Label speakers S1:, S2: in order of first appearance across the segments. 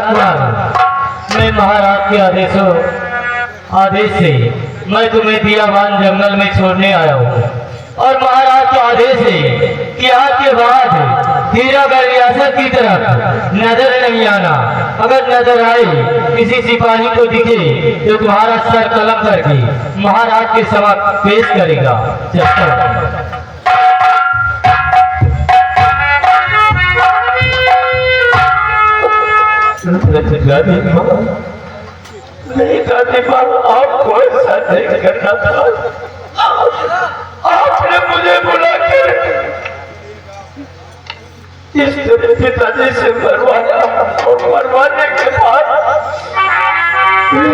S1: महाराज मैं महाराज के आदेश से मैं तुम्हें दियावान जंगल में छोड़ने आया हूँ और महाराज का आदेश है कि आज के बाद हीरागढ़ रियासत की तरफ नजर नहीं आना। अगर नजर आए किसी सिपाही को दिखे तो तुम्हारा सर कलम करके महाराज के समक्ष पेश करेगा।
S2: नहीं करने पर आपको ऐसा नहीं करना था। आपने मुझे बुलाकर इस तरह पिताजी से मरवाया और मरवाने के बाद से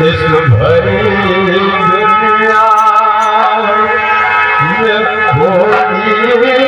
S2: इस भरी दुनिया में कोई हमारा न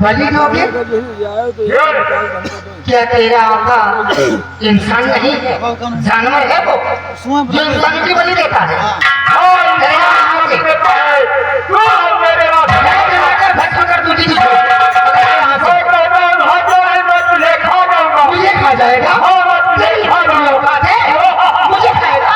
S3: बलि दोगे? क्या तेरा आका इंसान नहीं है, जानवर है वो जो इंसान की बलि देता है। मुझे खा जाएगा, मुझे खाएगा।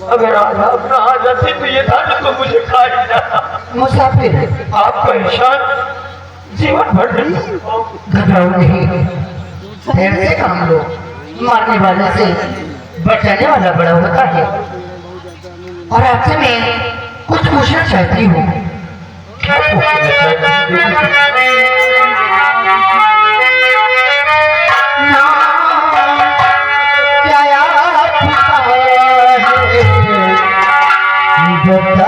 S2: अगर आप ना आ जाती तो ये था तो मुझे खा ही जाता।
S3: मुसाफिर
S2: आपका निशान जीवन भर
S3: घबराओ नहीं, धैर्य से काम लो। मारने वाले से बचाने वाला बड़ा होता है। और आपसे मैं कुछ पूछना चाहती हूँ। बता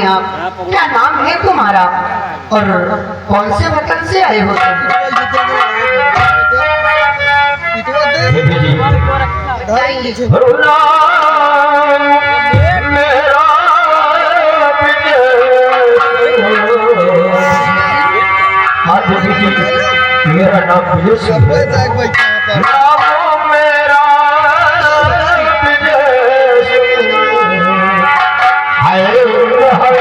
S3: आप? क्या नाम है तुम्हारा और कौन से वतन से आए हो
S1: बेबी जी,
S3: तुम?
S2: रुला मेरा
S1: हाँ बेबी जी, मेरा नाम विजय सिंह है।
S2: नाम मेरा विजय सिंह।
S1: हाय हाय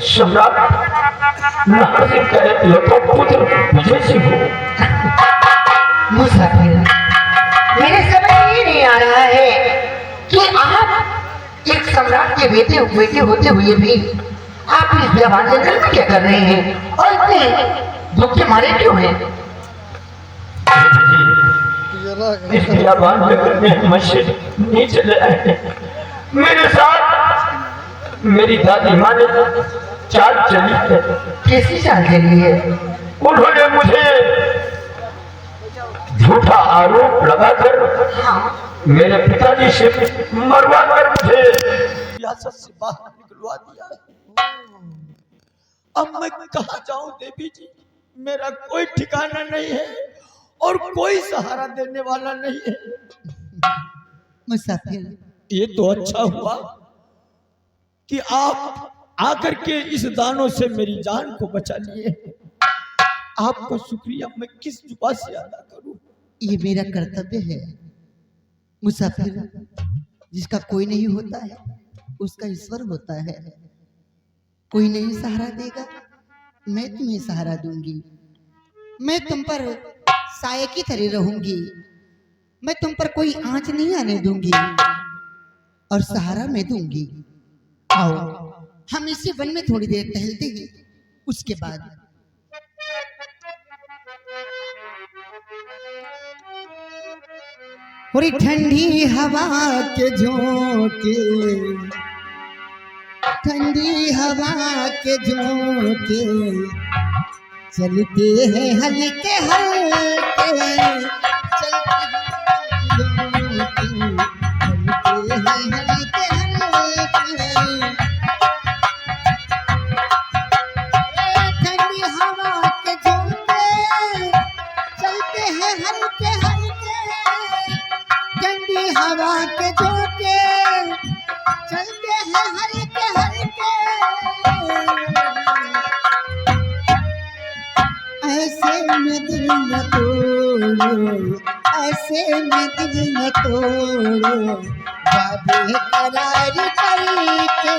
S2: सम्राट नरसिंह का एकलौता पुत्र विजय सिंह हो।
S3: मुसाफिर, मेरे समझ ये नहीं आ रहा है कि आप एक सम्राट के बेटे होते हुए भी आप इस बेवान जंगल में क्या कर रहे हैं और इतने दुख के मारे क्यों हैं?
S2: इस बियाबान जंगल में हम नहीं चले आए। मेरे साथ मेरी दादी माँ ने चाल चली है।
S3: कैसी चाल चली है?
S2: उन्होंने मुझे झूठा आरोप लगाकर
S3: हाँ,
S2: मेरे पिताजी से मरवा कर मुझे रियासत से बाहर निकलवा दिया। अब मैं कहाँ जाऊं देवी जी? मेरा कोई ठिकाना नहीं है और कोई सहारा देने वाला नहीं है।
S3: मुसाफिर,
S2: ये तो अच्छा हुआ कि आप आकर के इस दानों से मेरी जान को बचा लिए। आपको शुक्रिया मैं किस जुबान से अदा करूं?
S3: ये मेरा कर्तव्य है। मुसाफिर, जिसका कोई नहीं होता है उसका ईश्वर होता है। कोई नहीं सहारा देगा, मैं तुम्हें सहारा दूंगी। मैं तुम पर साये की तरह रहूंगी। मैं तुम पर कोई आंच नहीं आने दूंगी और सहारा मैं दूंगी। आओ, हम इसी वन में थोड़ी देर टहलते हैं, उसके बाद पूरी ठंडी हवा के झोंके, ठंडी हवा के झोंके चलते हैं हल्के हल्के, चलते हैं हल्के हल्के। ठंडी हवा के झोंके चलते हैं हल्के हल्के, ठंडी हवा के झोंके चलते हैं हल्के हल्के। ऐसे में दिल न तोड़ो, ऐसे में दिल न तोड़ो,
S4: बेकरार करके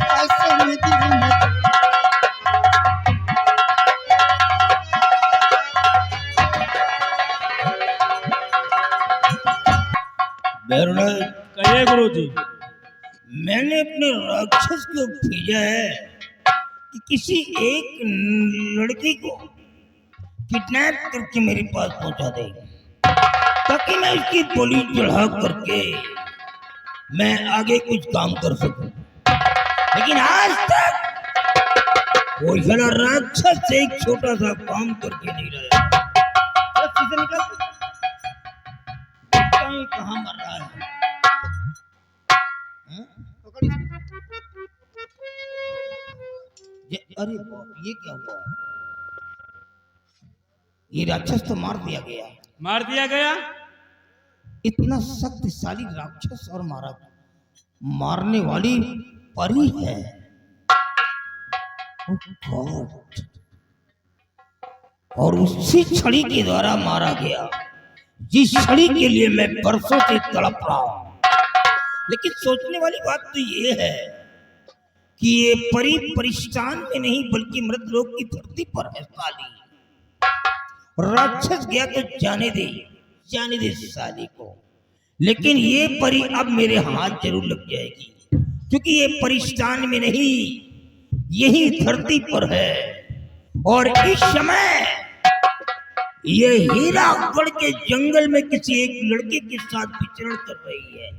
S4: कसम दिल में
S2: कहिए गुरु जी। मैंने अपने राक्षस को भेजा है कि किसी एक लड़की को किडनैप करके मेरे पास पहुंचा दे, ताकि मैं उसकी बोली चढ़ा करके मैं आगे कुछ काम कर सकूं। लेकिन आज तक वो साला राक्षस से एक छोटा सा काम करके नहीं रहा। बस इसे निकल कहाँ मर रहा है? अरे बाप, ये क्या हुआ? ये राक्षस तो मार दिया गया।
S5: मार दिया गया?
S2: इतना शक्तिशाली राक्षस और मारने वाली परी है। Oh God! और उसी छड़ी के द्वारा मारा गया, जिस छड़ी के लिए मैं बरसों से तड़प रहा हूं। लेकिन सोचने वाली बात तो ये है कि ये परी परिष्ठान में नहीं बल्कि मृतलोक की धरती पर है साली। राक्षस गया तो जाने दे साली को। लेकिन ये परी अब मेरे हाथ जरूर लग जाएगी, क्योंकि ये परिष्ठान में नहीं यही धरती पर है। और इस समय ये हीरागढ़ के जंगल में किसी एक लड़के के साथ विचरण कर रही है।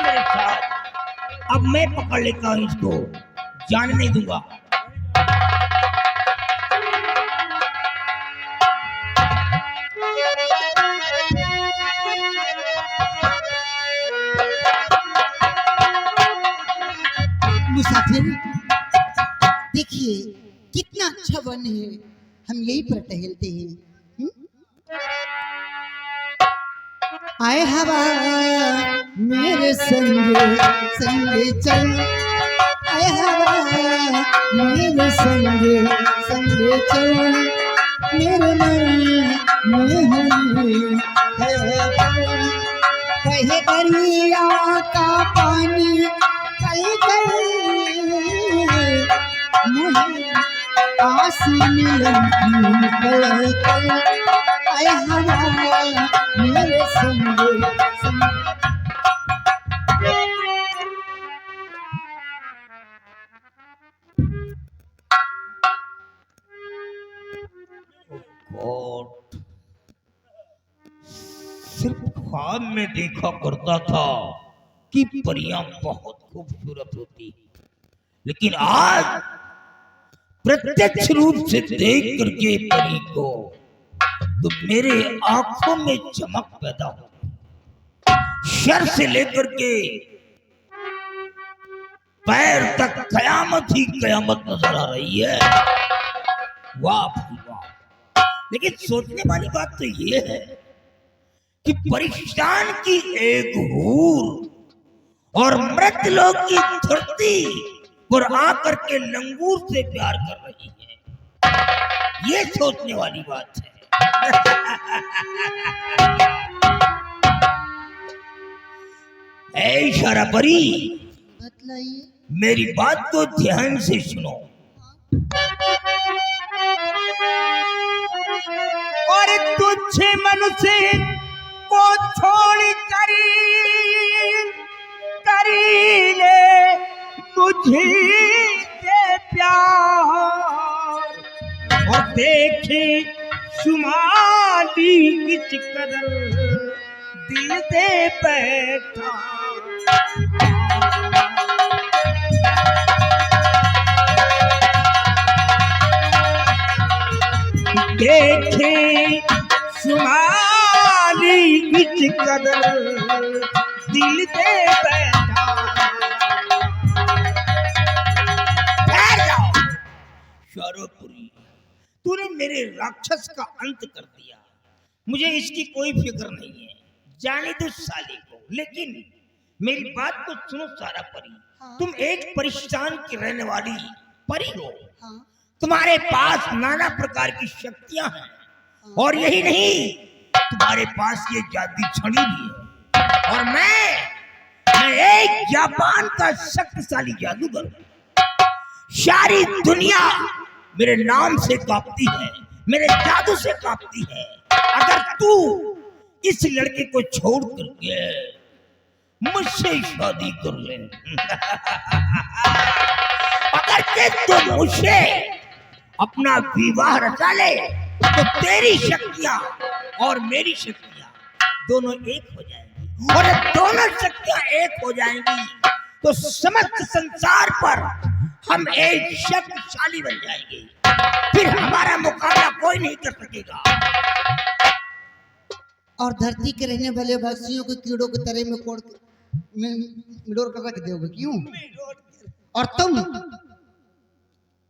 S2: मेरे साथ अब मैं पकड़ लेता हूं इसको, जाने नहीं दूंगा।
S4: मुसाफिर देखिए कितना अच्छा वन है, हम यहीं पर टहलते हैं। आए हवा मेरे संग संग चल, आए हवा मेरे संग संग चल, मेरे मन में है कहे दरिया का पानी कल कल मुझे आस मिलन की कल कल, आए हवा मेरे संग संग।
S2: गॉड, सिर्फ ख्वाब में देखा करता था कि परियां बहुत खूबसूरत होती, लेकिन आज प्रत्यक्ष रूप से देख करके परी को तो मेरे आंखों में चमक पैदा हो, सर से लेकर के पैर तक कयामत ही कयामत नजर आ रही है। वाह भाई वाह। लेकिन सोचने वाली बात तो ये है कि परिष्ठान की एक हूर और मृतलोक की धरती पर आकर के लंगूर से प्यार कर रही है, ये सोचने वाली बात है। ऐ इशारा परी,
S4: बतलाइए।
S2: मेरी बात को ध्यान से सुनो।
S5: और तुझे मनुष्य को छोड़ करी ले मुझे से प्यार, और देखे शुमाली किच कदर दिल दे बैठा। देखे शुमाली किच कदर दिल दे बैठा।
S2: शारोपुरी, तूने मेरे राक्षस का अंत कर दिया, मुझे इसकी कोई फिक्र नहीं है, जाने दो साले को। लेकिन मेरी बात को सुनो सारा परी, तुम एक परिष्ठान की रहने वाली परी हो, तुम्हारे पास नाना प्रकार की शक्तियां हैं, और यही नहीं तुम्हारे पास ये जादुई छड़ी भी है। और मैं
S5: एक जापान का शक्तिशाली जादूगर हूं। सारी दुनिया मेरे नाम से कांपती है, मेरे जादू से कांपती है। अगर तू इस लड़के को छोड़ करके मुझसे शादी कर ले, अगर तू मुझसे अपना विवाह रचा ले, तो तेरी शक्तियां और मेरी शक्तियां दोनों एक हो जाएंगी। और जब दोनों शक्तियां एक हो जाएंगी तो समस्त संसार पर हम एक शक्तिशाली बन जाएंगे। फिर हमारा मुकाबला कोई नहीं कर सकेगा।
S4: और धरती के रहने वाले वासियों को कीड़ों की तरह में कोड़ मिडोर कर रख दोगे क्यों? और तुम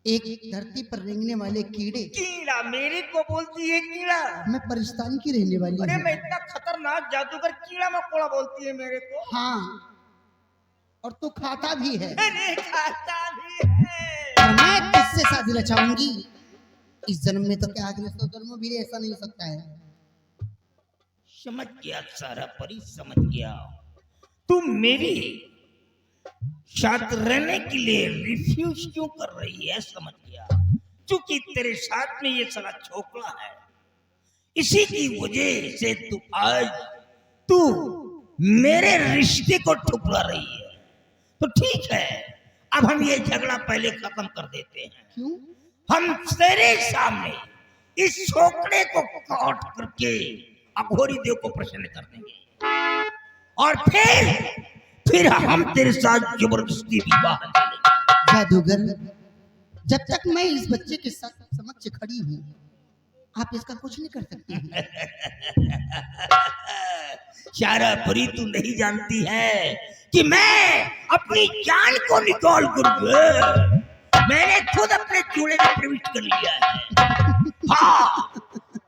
S4: एक धरती पर रेंगने वाले कीड़े।
S5: कीड़ा मेरे को बोलती है कीड़ा?
S4: मैं परिस्तान की रहने वाली
S5: अरे
S4: हूँ।
S5: मैं इतना खतरनाक जादूगर कीड़ा मकोड़ा बोलती है मेरे को?
S4: हाँ, और तू खाता भी है।
S5: अरे खाता भी है।
S4: और मैं किससे शादी रचाऊंगी? इस जन्म में तो क्या अगले 100 जन्मों भी ऐसा नहीं हो सकता है।
S5: समझ गया सारा परी, समझ गया। तुम मेरी साथ रहने के लिए रिफ्यूज क्यों कर रही है, समझ गया। क्योंकि तेरे साथ में ये साला छोकरा है, इसी की वजह से तू मेरे रिश्ते को ठुकरा रही है। तो ठीक है, अब हम ये झगड़ा पहले खत्म कर देते हैं।
S4: क्यों?
S5: हम तेरे सामने इस छोकरे को काट करके अघोरी देव को प्रसन्न कर देंगे, और फिर हम तेरे साथ जबरदस्ती विवाह करेंगे।
S4: जादूगर, जब तक मैं इस बच्चे के साथ समक्ष खड़ी हूँ, आप इसका कुछ नहीं कर सकती हैं।
S5: शारा परी, तू नहीं जानती है कि मैं अपनी जान को निकाल कर मैंने खुद अपने चूल्हे में प्रविष्ट कर लिया है। हाँ,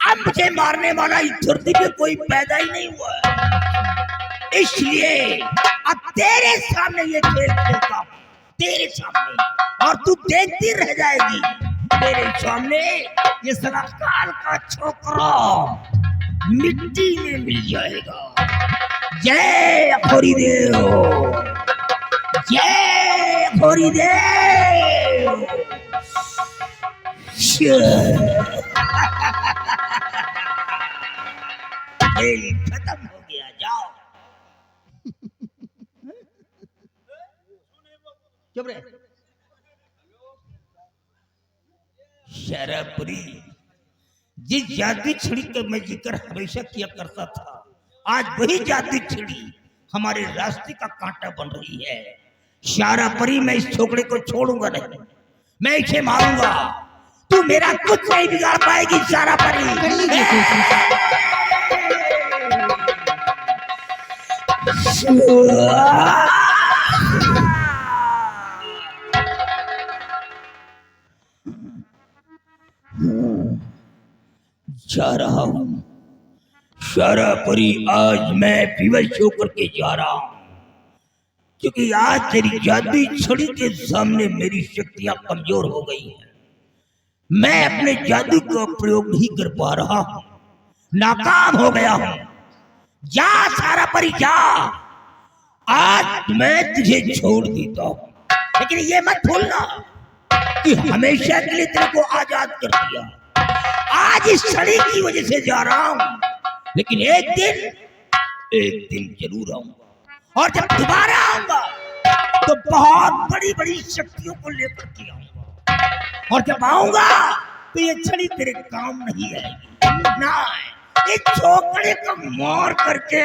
S5: अब मुझे मारने वाला इस धरती पे कोई पैदा ही नहीं हुआ है। इसलिए अब तेरे सामने ये खेल खेलता हूँ, तेरे सामने, और तू देखती रह जाएगी। तेरे सामने ये सारा काल का छोकरा मिट्टी में मिल जाएगा। जय अघोरी देव, जय अघोरी देव। खेल खत्म हो गया, जाओ। चुप रहे। शराबपुरी, जिस जादू छड़ी का मैं जिक्र हमेशा किया करता था, आज वही जादू छड़ी हमारे रास्ते का कांटा बन रही है। शारापरी, मैं इस छोकरे को छोड़ूंगा नहीं, मैं इसे मारूंगा। तू मेरा कुछ नहीं बिगाड़ पाएगी शारापरी।
S4: कर लीजिए कोशिश।
S5: जा रहा हूं शारापरी, आज मैं विवश होकर के जा रहा हूं, क्योंकि आज तेरी जादुई छड़ी के सामने मेरी शक्तियां कमजोर हो गई हैं। मैं अपने जादू का प्रयोग नहीं कर पा रहा हूं, नाकाम हो गया हूं। जा शारापरी जा, आज मैं तुझे छोड़ देता हूं, लेकिन ये मत भूलना कि हमेशा के लिए तेरे को आजाद कर दिया। आज इस छड़ी की वजह से जा रहा हूं, लेकिन एक दिन जरूर आऊंगा, और जब दोबारा आऊंगा तो बहुत बड़ी बड़ी शक्तियों को लेकर के आऊंगा। और जब आऊंगा तो ये छड़ी तेरे काम नहीं आएगी ना। इस छोकरे को मार करके,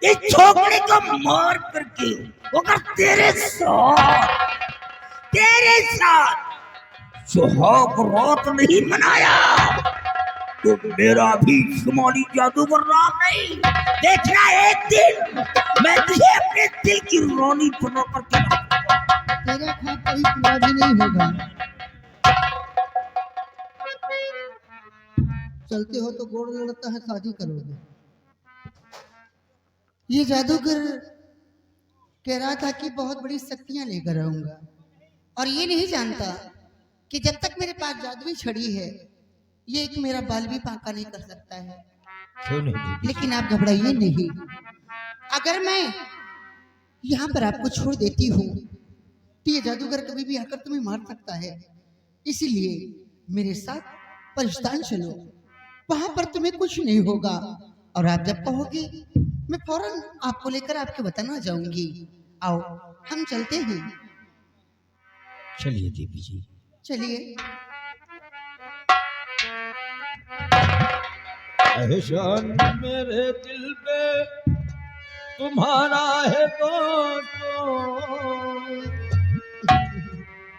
S5: इस छोकरे को मार करके अगर तेरे साथ सुहाग रात नहीं मनाया तो मेरा भी शुमारी जादूगर राम नहीं। देखना, एक दिन मैं तुझे अपने दिल की रानी बना करके रखूंगा।
S4: तेरा खाट कहीं पूरा भी नहीं होगा। चलते हो तो गोड़ लड़ता है, शादी करोगे। ये जादूगर कह रहा था कि बहुत बड़ी शक्तियां लेकर आऊंगा, और ये नहीं जानता कि जब तक मेरे पास जादुई छड़ी है, ये एक मेरा बाल भी पाका नहीं कर सकता है।
S2: क्यों नहीं?
S4: लेकिन आप घबराइए नहीं, अगर मैं यहाँ पर आपको छोड़ देती हूँ तो ये जादूगर कभी भी आकर तुम्हें मार सकता है। इसीलिए मेरे साथ परिस्तान चलो, वहां पर तुम्हें कुछ नहीं होगा। और आप जब कहोगे मैं फौरन आपको लेकर आपके वतन आ जाऊंगी। आओ हम चलते हैं।
S5: चलिए देवी जी।
S4: चलिए।
S2: एहसान मेरे दिल पे तुम्हारा है दोस्तों,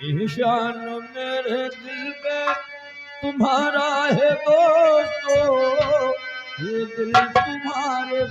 S2: एहसान मेरे दिल पे तुम्हारा है दोस्तों, ये दिल तुम्हारे